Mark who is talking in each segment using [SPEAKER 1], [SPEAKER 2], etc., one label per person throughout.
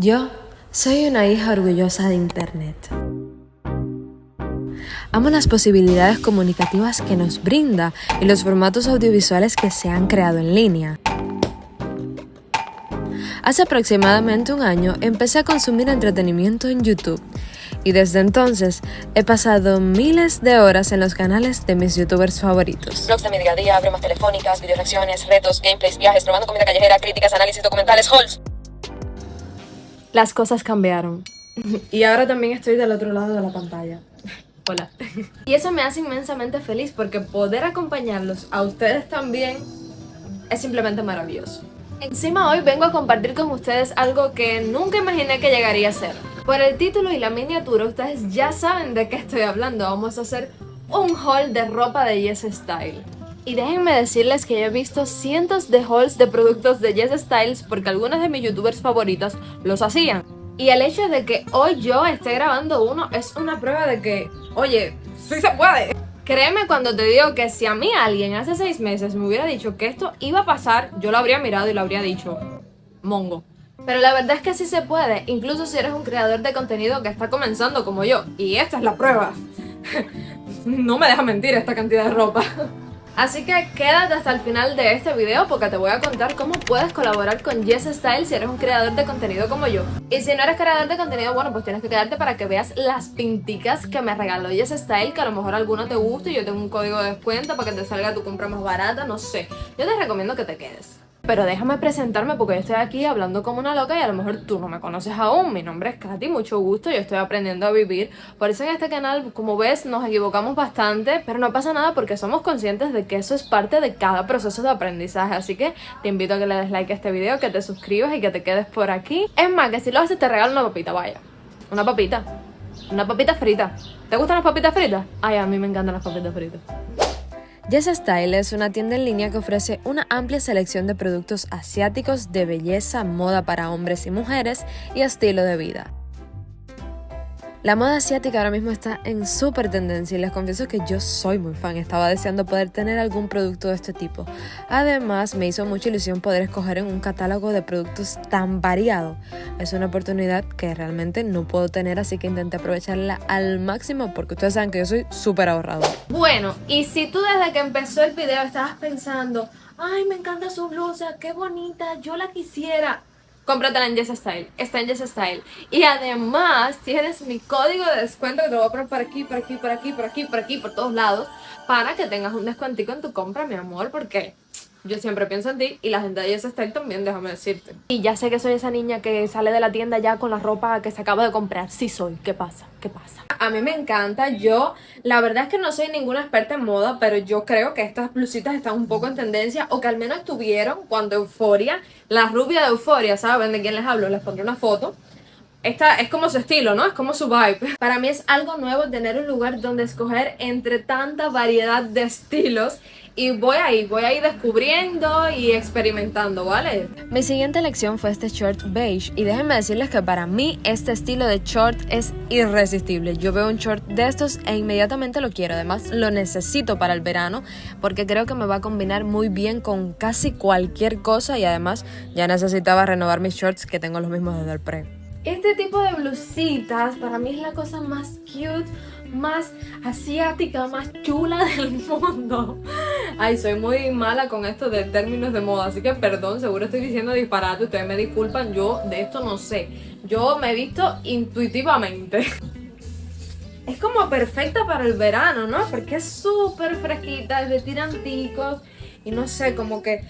[SPEAKER 1] Yo soy una hija orgullosa de Internet. Amo las posibilidades comunicativas que nos brinda y los formatos audiovisuales que se han creado en línea. Hace aproximadamente un año empecé a consumir entretenimiento en YouTube y desde entonces he pasado miles de horas en los canales de mis youtubers favoritos.
[SPEAKER 2] Vlogs de mi día a día, bromas telefónicas, videoreacciones, retos, gameplays, viajes, probando comida callejera, críticas, análisis, documentales, hauls.
[SPEAKER 1] Las cosas cambiaron. Y ahora también estoy del otro lado de la pantalla. Hola. Y eso me hace inmensamente feliz porque poder acompañarlos a ustedes también es simplemente maravilloso. Encima hoy vengo a compartir con ustedes algo que nunca imaginé que llegaría a ser. Por el título y la miniatura ustedes ya saben de qué estoy hablando. Vamos a hacer un haul de ropa de Yes Style. Y déjenme decirles que yo he visto cientos de hauls de productos de Yes Styles porque algunas de mis youtubers favoritas los hacían. Y el hecho de que hoy yo esté grabando uno es una prueba de que, oye, sí se puede. Créeme cuando te digo que si a mí alguien hace 6 meses me hubiera dicho que esto iba a pasar, yo lo habría mirado y lo habría dicho, mongo. Pero la verdad es que sí se puede, incluso si eres un creador de contenido que está comenzando como yo. Y esta es la prueba. No me deja mentir esta cantidad de ropa. Así que quédate hasta el final de este video porque te voy a contar cómo puedes colaborar con Yes Style si eres un creador de contenido como yo. Y si no eres creador de contenido, bueno, pues tienes que quedarte para que veas las pinticas que me regaló Yes Style, que a lo mejor alguno te guste y yo tengo un código de descuento para que te salga tu compra más barata, no sé. Yo te recomiendo que te quedes. Pero déjame presentarme porque yo estoy aquí hablando como una loca y a lo mejor tú no me conoces aún. Mi nombre es Katy, mucho gusto, yo estoy aprendiendo a vivir. Por eso en este canal, como ves, nos equivocamos bastante, pero no pasa nada porque somos conscientes de que eso es parte de cada proceso de aprendizaje. Así que te invito a que le des like a este video, que te suscribas y que te quedes por aquí. Es más, que si lo haces te regalo una papita, vaya. Una papita. Una papita frita. ¿Te gustan las papitas fritas? Ay, a mí me encantan las papitas fritas. Yes Style es una tienda en línea que ofrece una amplia selección de productos asiáticos de belleza, moda para hombres y mujeres y estilo de vida. La moda asiática ahora mismo está en súper tendencia y les confieso que yo soy muy fan, estaba deseando poder tener algún producto de este tipo. Además, me hizo mucha ilusión poder escoger en un catálogo de productos tan variado. Es una oportunidad que realmente no puedo tener, así que intenté aprovecharla al máximo porque ustedes saben que yo soy súper ahorrador. Bueno, y si tú desde que empezó el video estabas pensando, ay, me encanta su blusa, qué bonita, yo la quisiera, cómpratela en Yes Style, está en Yes Style. Y además tienes mi código de descuento que te lo voy a poner por aquí, por aquí, por aquí, por aquí, por aquí, por todos lados, para que tengas un descuentico en tu compra, mi amor, porque yo siempre pienso en ti y la gente de Yes Style también, déjame decirte. Y ya sé que soy esa niña que sale de la tienda ya con la ropa que se acaba de comprar. Sí soy, ¿qué pasa? ¿Qué pasa? A mí me encanta, yo la verdad es que no soy ninguna experta en moda, pero yo creo que estas blusitas están un poco en tendencia, o que al menos estuvieron cuando Euphoria, la rubia de Euphoria, ¿saben de quién les hablo? Les pondré una foto. Esta es como su estilo, ¿no? Es como su vibe. Para mí es algo nuevo tener un lugar donde escoger entre tanta variedad de estilos. Y voy a ir descubriendo y experimentando, ¿vale? Mi siguiente elección fue este short beige. Y déjenme decirles que para mí este estilo de short es irresistible. Yo veo un short de estos e inmediatamente lo quiero. Además lo necesito para el verano porque creo que me va a combinar muy bien con casi cualquier cosa. Y además ya necesitaba renovar mis shorts que tengo los mismos desde el pre. Este tipo de blusitas para mí es la cosa más cute, más asiática, más chula del mundo. Ay, soy muy mala con esto de términos de moda, así que perdón, seguro estoy diciendo disparate, ustedes me disculpan, yo de esto no sé. Yo me he visto intuitivamente. Es como perfecta para el verano, ¿no? Porque es súper fresquita, es de tiranticos. Y no sé, como que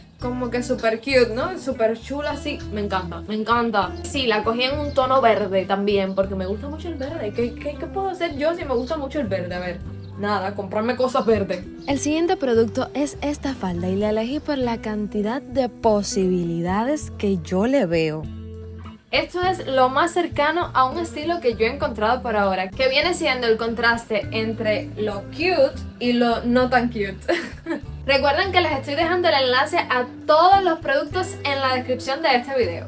[SPEAKER 1] súper cute, ¿no? Súper chula, así. Me encanta, me encanta. Sí, la cogí en un tono verde también, porque me gusta mucho el verde. ¿Qué puedo hacer yo si me gusta mucho el verde? A ver, nada, comprarme cosas verdes. El siguiente producto es esta falda y la elegí por la cantidad de posibilidades que yo le veo. Esto es lo más cercano a un estilo que yo he encontrado por ahora, que viene siendo el contraste entre lo cute y lo no tan cute. Recuerden que les estoy dejando el enlace a todos los productos en la descripción de este video.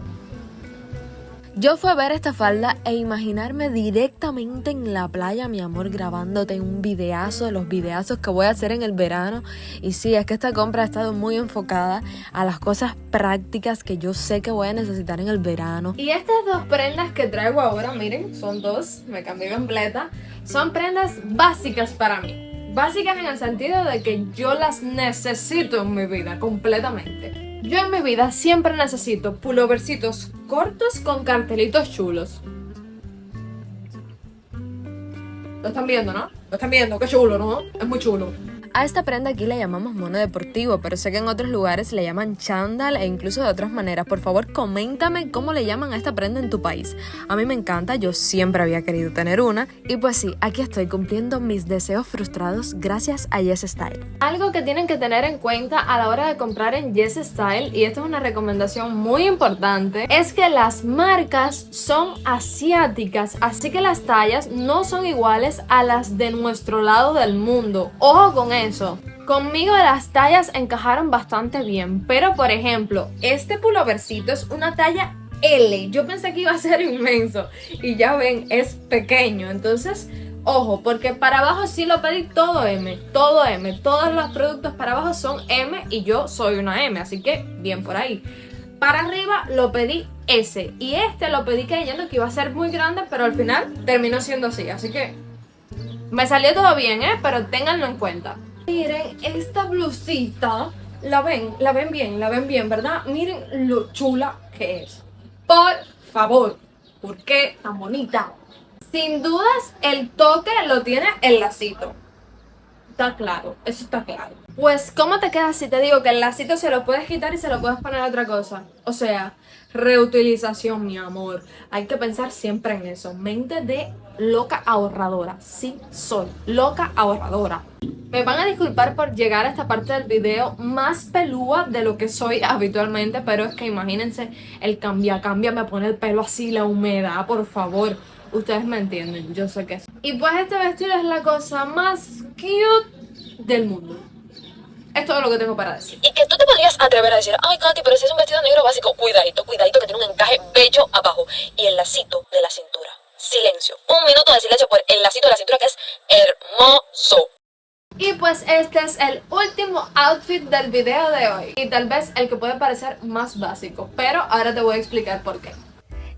[SPEAKER 1] Yo fui a ver esta falda e imaginarme directamente en la playa, mi amor, grabándote un videazo de los videazos que voy a hacer en el verano. Y sí, es que esta compra ha estado muy enfocada a las cosas prácticas que yo sé que voy a necesitar en el verano. Y estas dos prendas que traigo ahora, miren, son dos, me cambié completa. Son prendas básicas para mí. Básicas en el sentido de que yo las necesito en mi vida completamente. Yo en mi vida siempre necesito puloversitos cortos con cartelitos chulos. Lo están viendo, ¿no? Lo están viendo, qué chulo, ¿no? Es muy chulo. A esta prenda aquí le llamamos mono deportivo, pero sé que en otros lugares le llaman chándal e incluso de otras maneras. Por favor, coméntame cómo le llaman a esta prenda en tu país. A mí me encanta, yo siempre había querido tener una. Y pues sí, aquí estoy cumpliendo mis deseos frustrados gracias a Yes Style. Algo que tienen que tener en cuenta a la hora de comprar en Yes Style, y esto es una recomendación muy importante, es que las marcas son asiáticas, así que las tallas no son iguales a las de nuestro lado del mundo. Ojo con eso. Conmigo las tallas encajaron bastante bien, pero por ejemplo, este pulovercito es una talla L. Yo pensé que iba a ser inmenso y ya ven, es pequeño. Entonces, ojo, porque para abajo sí lo pedí todo M, todo M. Todos los productos para abajo son M y yo soy una M, así que bien por ahí. Para arriba lo pedí S y este lo pedí creyendo que iba a ser muy grande, pero al final terminó siendo así, así que me salió todo bien, pero ténganlo en cuenta. Miren, esta blusita, la ven bien, ¿verdad? Miren lo chula que es. Por favor, ¿por qué tan bonita? Sin dudas, el toque lo tiene el lacito. Está claro, eso está claro. Pues, ¿cómo te queda si te digo que el lacito se lo puedes quitar y se lo puedes poner a otra cosa? O sea, reutilización, mi amor. Hay que pensar siempre en eso. Mente de loca ahorradora. Sí, soy loca ahorradora. Me van a disculpar por llegar a esta parte del video más pelúa de lo que soy habitualmente, pero es que imagínense el cambia, me pone el pelo así, la humedad, por favor. Ustedes me entienden, yo sé que sí. Y pues este vestido es la cosa más cute del mundo. Es todo lo que tengo para decir.
[SPEAKER 2] Y que tú te podrías atrever a decir, ay Katy, pero si es un vestido negro básico, cuidadito, cuidadito que tiene un encaje bello abajo. Y el lacito de la cintura. Silencio. Un minuto de silencio por el lacito de la cintura que es hermoso.
[SPEAKER 1] Y pues este es el último outfit del video de hoy. Y tal vez el que puede parecer más básico, pero ahora te voy a explicar por qué.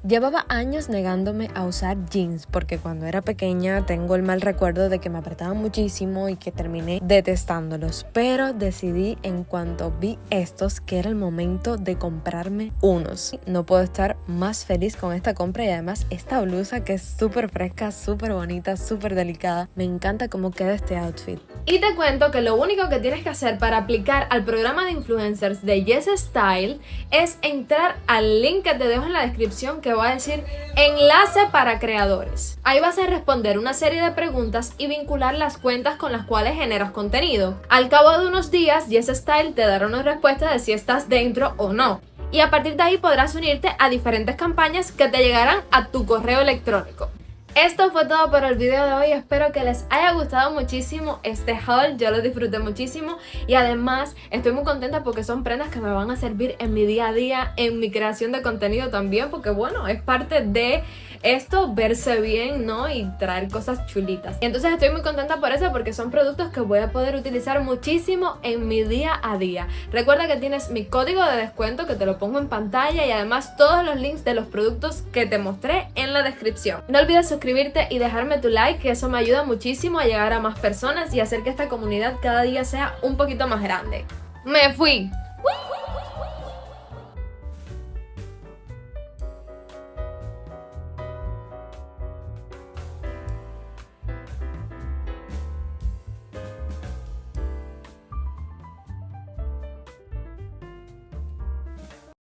[SPEAKER 1] Llevaba años negándome a usar jeans porque cuando era pequeña tengo el mal recuerdo de que me apretaban muchísimo y que terminé detestándolos, pero decidí en cuanto vi estos que era el momento de comprarme unos. No puedo estar más feliz con esta compra y además esta blusa que es súper fresca, súper bonita, súper delicada. Me encanta cómo queda este outfit. Y te cuento que lo único que tienes que hacer para aplicar al programa de influencers de Yes Style es entrar al link que te dejo en la descripción que va a decir enlace para creadores. Ahí vas a responder una serie de preguntas y vincular las cuentas con las cuales generas contenido. Al cabo de unos días, Yes Style te dará una respuesta de si estás dentro o no. Y a partir de ahí podrás unirte a diferentes campañas que te llegarán a tu correo electrónico. Esto fue todo por el video de hoy, espero que les haya gustado muchísimo este haul, yo lo disfruté muchísimo y además estoy muy contenta porque son prendas que me van a servir en mi día a día, en mi creación de contenido también, porque bueno, es parte de esto, verse bien, ¿no? Y traer cosas chulitas. Y entonces estoy muy contenta por eso porque son productos que voy a poder utilizar muchísimo en mi día a día. Recuerda que tienes mi código de descuento que te lo pongo en pantalla y además todos los links de los productos que te mostré en la descripción. No olvides suscribirte y dejarme tu like, que eso me ayuda muchísimo a llegar a más personas y hacer que esta comunidad cada día sea un poquito más grande. ¡Me fui!